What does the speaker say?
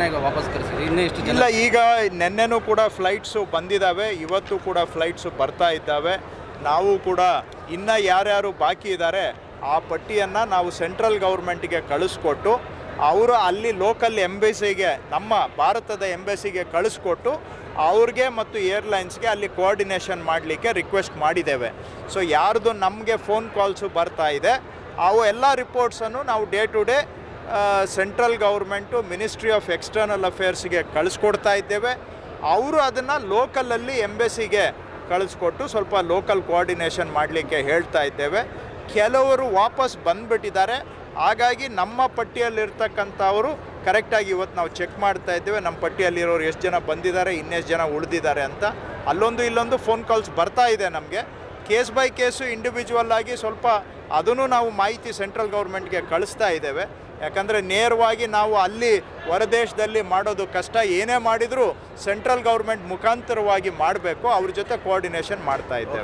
ಜನ ಈಗ ವಾಪಸ್ ಕಳಿಸಿದ್ರು, ಇನ್ನೂ ಎಷ್ಟು ಜನ? ಇಲ್ಲ, ಈಗ ನೆನ್ನೆನೂ ಕೂಡ ಫ್ಲೈಟ್ಸು ಬಂದಿದ್ದಾವೆ, ಇವತ್ತು ಕೂಡ ಫ್ಲೈಟ್ಸು ಬರ್ತಾ ಇದ್ದಾವೆ. ನಾವು ಕೂಡ ಇನ್ನೂ ಯಾರ್ಯಾರು ಬಾಕಿ ಇದ್ದಾರೆ ಆ ಪಟ್ಟಿಯನ್ನು ನಾವು ಸೆಂಟ್ರಲ್ ಗೌರ್ಮೆಂಟಿಗೆ ಕಳಿಸ್ಕೊಟ್ಟು ಅವರು ಅಲ್ಲಿ ಲೋಕಲ್ ಎಂಬೆಸಿಗೆ, ನಮ್ಮ ಭಾರತದ ಎಂಬೆಸಿಗೆ ಕಳಿಸ್ಕೊಟ್ಟು ಅವ್ರಿಗೆ ಮತ್ತು ಏರ್ಲೈನ್ಸ್ಗೆ ಅಲ್ಲಿ ಕೋಆರ್ಡಿನೇಷನ್ ಮಾಡಲಿಕ್ಕೆ ರಿಕ್ವೆಸ್ಟ್ ಮಾಡಿದ್ದೇವೆ. ಸೊ ಯಾರ್ದು ನಮಗೆ ಫೋನ್ ಕಾಲ್ಸು ಬರ್ತಾ ಇದೆ ಅವು ಎಲ್ಲ ರಿಪೋರ್ಟ್ಸನ್ನು ನಾವು day to day central government ministry of external ಅಫೇರ್ಸ್ಗೆ ಕಳಿಸ್ಕೊಡ್ತಾ ಇದ್ದೇವೆ. ಅವರು ಅದನ್ನು ಲೋಕಲಲ್ಲಿ ಎಂಬೆಸಿಗೆ ಕಳಿಸ್ಕೊಟ್ಟು ಸ್ವಲ್ಪ ಲೋಕಲ್ ಕೋಆರ್ಡಿನೇಷನ್ ಮಾಡಲಿಕ್ಕೆ ಹೇಳ್ತಾ ಇದ್ದೇವೆ. ಕೆಲವರು ವಾಪಸ್ ಬಂದುಬಿಟ್ಟಿದ್ದಾರೆ, ಹಾಗಾಗಿ ನಮ್ಮ ಪಟ್ಟಿಯಲ್ಲಿರ್ತಕ್ಕಂಥವರು ಕರೆಕ್ಟಾಗಿ ಇವತ್ತು ನಾವು ಚೆಕ್ ಮಾಡ್ತಾ ಇದ್ದೇವೆ. ನಮ್ಮ ಪಟ್ಟಿಯಲ್ಲಿರೋರು ಎಷ್ಟು ಜನ ಬಂದಿದ್ದಾರೆ, ಇನ್ನೆಷ್ಟು ಜನ ಉಳಿದಿದ್ದಾರೆ ಅಂತ. ಅಲ್ಲೊಂದು ಇಲ್ಲೊಂದು ಫೋನ್ ಕಾಲ್ಸ್ ಬರ್ತಾ ಇದೆ ನಮಗೆ. ಕೇಸ್ ಬೈ ಕೇಸು ಇಂಡಿವಿಜುವಲ್ ಆಗಿ ಸ್ವಲ್ಪ ಅದನ್ನು ನಾವು ಮಾಹಿತಿ ಸೆಂಟ್ರಲ್ ಗೌರ್ಮೆಂಟ್ಗೆ ಕಳಿಸ್ತಾ ಇದ್ದೇವೆ. ಯಾಕಂದರೆ ನೇರವಾಗಿ ನಾವು ಅಲ್ಲಿ ಹೊರದೇಶದಲ್ಲಿ ಮಾಡೋದು ಕಷ್ಟ. ಏನೇ ಮಾಡಿದರೂ ಸೆಂಟ್ರಲ್ ಗೌರ್ಮೆಂಟ್ ಮುಖಾಂತರವಾಗಿ ಮಾಡಬೇಕು, ಅವ್ರ ಜೊತೆ ಕೋಆರ್ಡಿನೇಷನ್ ಮಾಡ್ತಾ ಇದ್ದೇವೆ.